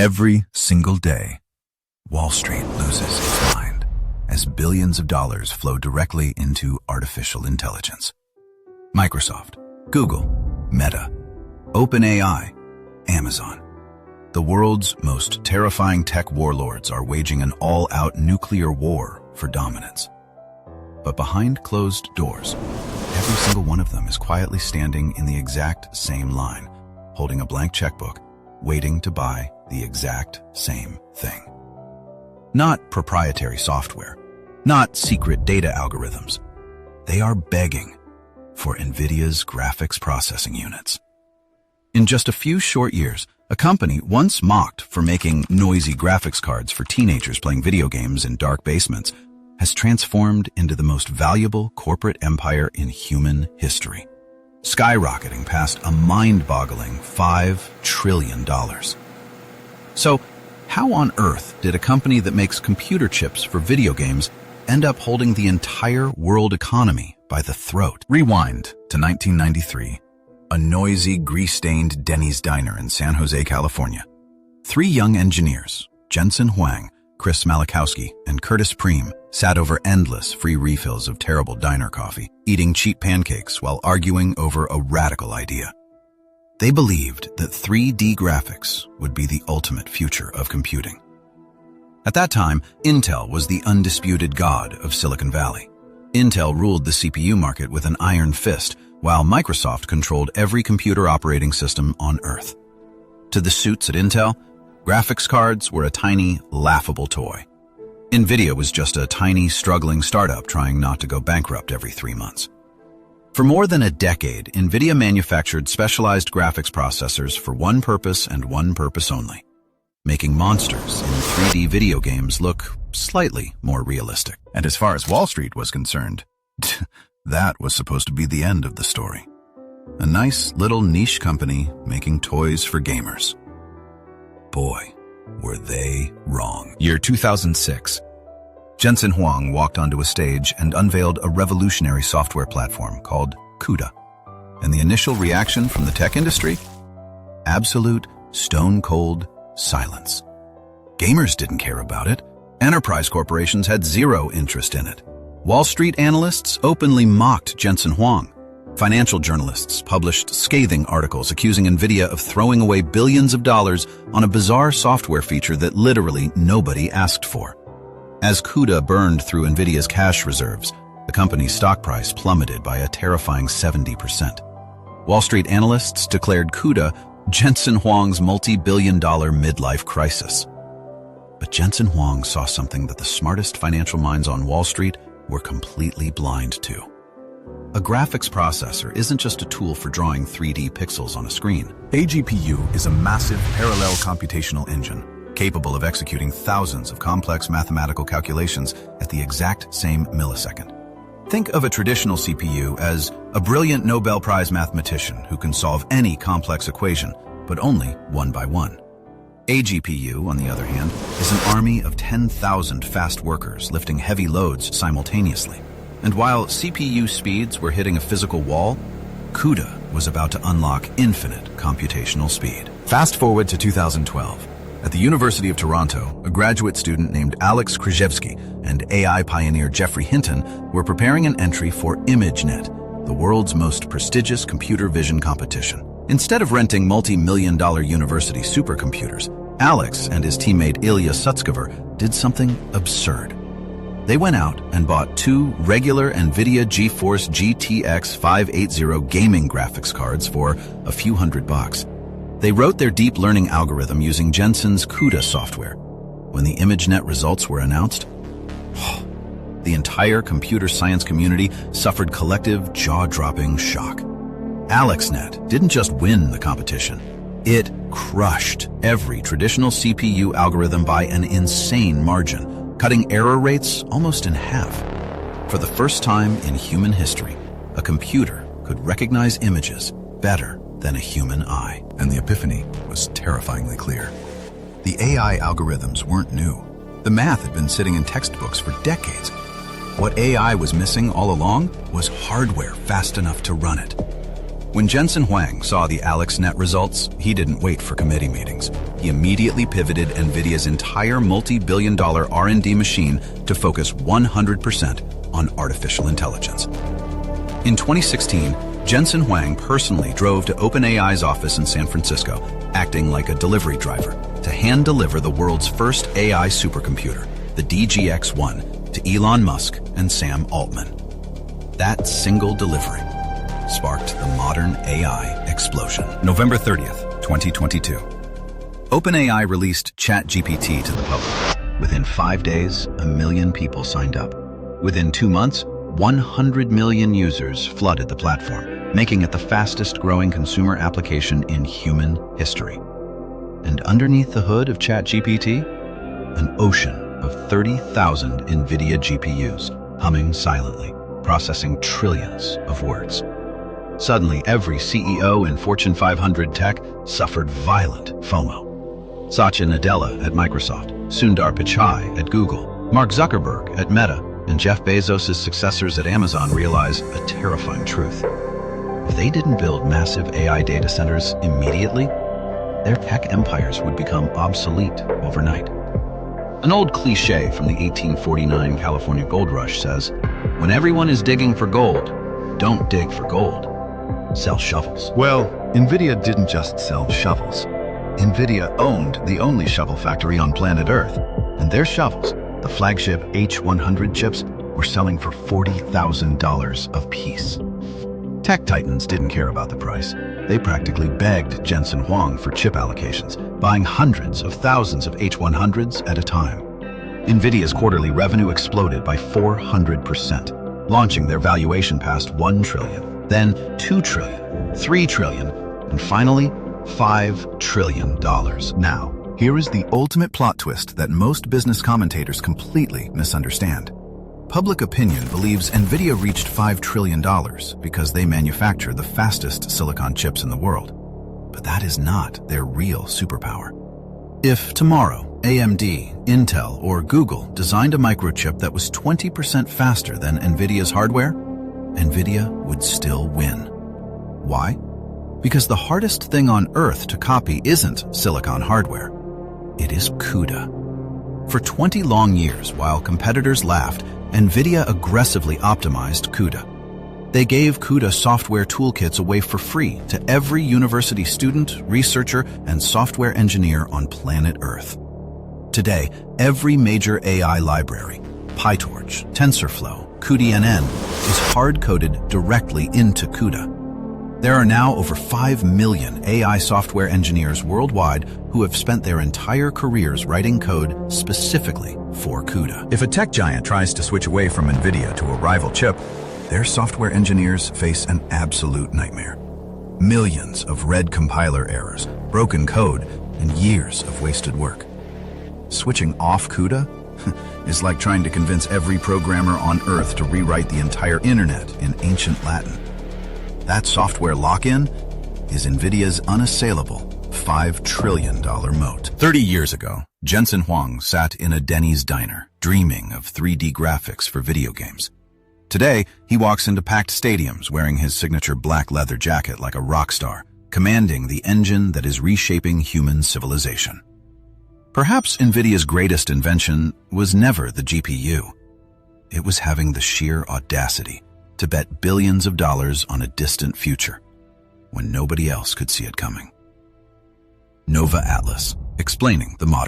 Every single day, Wall Street loses its mind as billions of dollars flow directly into artificial intelligence. Microsoft, Google, Meta, OpenAI, Amazon. The world's most terrifying tech warlords are waging an all-out nuclear war for dominance. But behind closed doors, every single one of them is quietly standing in the exact same line, holding a blank checkbook, waiting to buy the exact same thing. Not proprietary software, not secret data algorithms. They are begging for NVIDIA's graphics processing units. In just a few short years, a company once mocked for making noisy graphics cards for teenagers playing video games in dark basements has transformed into the most valuable corporate empire in human history, skyrocketing past a mind-boggling $5 trillion. So, how on earth did a company that makes computer chips for video games end up holding the entire world economy by the throat? Rewind to 1993, a noisy, grease-stained Denny's diner in San Jose, California. Three young engineers, Jensen, Huang, Chris Malachowski, and Curtis Preem, sat over endless free refills of terrible diner coffee, eating cheap pancakes while arguing over a radical idea. They believed that 3D graphics would be the ultimate future of computing. At that time, Intel was the undisputed god of Silicon Valley. Intel ruled the CPU market with an iron fist, while Microsoft controlled every computer operating system on Earth. To the suits at Intel, graphics cards were a tiny, laughable toy. NVIDIA was just a tiny, struggling startup trying not to go bankrupt every 3 months. For more than a decade, NVIDIA manufactured specialized graphics processors for one purpose and one purpose only: making monsters in 3D video games look slightly more realistic. And as far as Wall Street was concerned, that was supposed to be the end of the story. A nice little niche company making toys for gamers. Boy, were they wrong. Year 2006. Jensen Huang walked onto a stage and unveiled a revolutionary software platform called CUDA. And the initial reaction from the tech industry? Absolute, stone-cold silence. Gamers didn't care about it. Enterprise corporations had zero interest in it. Wall Street analysts openly mocked Jensen Huang. Financial journalists published scathing articles accusing NVIDIA of throwing away billions of dollars on a bizarre software feature that literally nobody asked for. As CUDA burned through NVIDIA's cash reserves, the company's stock price plummeted by a terrifying 70%. Wall Street analysts declared CUDA Jensen Huang's multi-billion-dollar midlife crisis. But Jensen Huang saw something that the smartest financial minds on Wall Street were completely blind to. A graphics processor isn't just a tool for drawing 3D pixels on a screen. A GPU is a massive parallel computational engine, capable of executing thousands of complex mathematical calculations at the exact same millisecond. Think of a traditional CPU as a brilliant Nobel Prize mathematician who can solve any complex equation, but only one by one. A GPU, on the other hand, is an army of 10,000 fast workers lifting heavy loads simultaneously. And while CPU speeds were hitting a physical wall, CUDA was about to unlock infinite computational speed. Fast forward to 2012. At the University of Toronto, a graduate student named Alex Krzyzewski and AI pioneer Geoffrey Hinton were preparing an entry for ImageNet, the world's most prestigious computer vision competition. Instead of renting multi-million-dollar university supercomputers, Alex and his teammate Ilya Sutskever did something absurd. They went out and bought 2 regular NVIDIA GeForce GTX 580 gaming graphics cards for a few $100. They wrote their deep learning algorithm using Jensen's CUDA software. When the ImageNet results were announced, the entire computer science community suffered collective, jaw-dropping shock. AlexNet didn't just win the competition. It crushed every traditional CPU algorithm by an insane margin, cutting error rates almost in half. For the first time in human history, a computer could recognize images better than a human eye. And the epiphany was terrifyingly clear. The AI algorithms weren't new. The math had been sitting in textbooks for decades. What AI was missing all along was hardware fast enough to run it. When Jensen Huang saw the AlexNet results, he didn't wait for committee meetings. He immediately pivoted NVIDIA's entire multi-billion-dollar R&D machine to focus 100% on artificial intelligence. In 2016, Jensen Huang personally drove to OpenAI's office in San Francisco, acting like a delivery driver, to hand-deliver the world's first AI supercomputer, the DGX-1, to Elon Musk and Sam Altman. That single delivery sparked the modern AI explosion. November 30th, 2022. OpenAI released ChatGPT to the public. Within 5 days, 1 million people signed up. Within 2 months, 100 million users flooded the platform, making it the fastest-growing consumer application in human history. And underneath the hood of ChatGPT, an ocean of 30,000 NVIDIA GPUs humming silently, processing trillions of words. Suddenly, every CEO in Fortune 500 tech suffered violent FOMO. Satya Nadella at Microsoft, Sundar Pichai at Google, Mark Zuckerberg at Meta, and Jeff Bezos' successors at Amazon realize a terrifying truth. If they didn't build massive AI data centers immediately, their tech empires would become obsolete overnight. An old cliche from the 1849 California gold rush says, "When everyone is digging for gold, don't dig for gold. Sell shovels." Well, NVIDIA didn't just sell shovels. NVIDIA owned the only shovel factory on planet Earth, and their shovels, the flagship H100 chips, were selling for $40,000 a piece. Tech titans didn't care about the price. They practically begged Jensen Huang for chip allocations, buying hundreds of thousands of H100s at a time. NVIDIA's quarterly revenue exploded by 400%, launching their valuation past $1 trillion, then $2 trillion, $3 trillion, and finally $5 trillion. Now, here is the ultimate plot twist that most business commentators completely misunderstand. Public opinion believes NVIDIA reached $5 trillion because they manufacture the fastest silicon chips in the world. But that is not their real superpower. If tomorrow, AMD, Intel, or Google designed a microchip that was 20% faster than NVIDIA's hardware, NVIDIA would still win. Why? Because the hardest thing on Earth to copy isn't silicon hardware. It is CUDA. For 20 long years, while competitors laughed, NVIDIA aggressively optimized CUDA. They gave CUDA software toolkits away for free to every university student, researcher, and software engineer on planet Earth. Today, every major AI library, PyTorch, TensorFlow, cuDNN, is hard-coded directly into CUDA. There are now over 5 million AI software engineers worldwide who have spent their entire careers writing code specifically for CUDA. If a tech giant tries to switch away from NVIDIA to a rival chip, their software engineers face an absolute nightmare. Millions of red compiler errors, broken code, and years of wasted work. Switching off CUDA is like trying to convince every programmer on Earth to rewrite the entire internet in ancient Latin. That software lock-in is NVIDIA's unassailable $5 trillion moat. 30 years ago, Jensen Huang sat in a Denny's diner, dreaming of 3D graphics for video games. Today, he walks into packed stadiums wearing his signature black leather jacket like a rock star, commanding the engine that is reshaping human civilization. Perhaps NVIDIA's greatest invention was never the GPU. It was having the sheer audacity to bet billions of dollars on a distant future when nobody else could see it coming. Nova Atlas, explaining the modern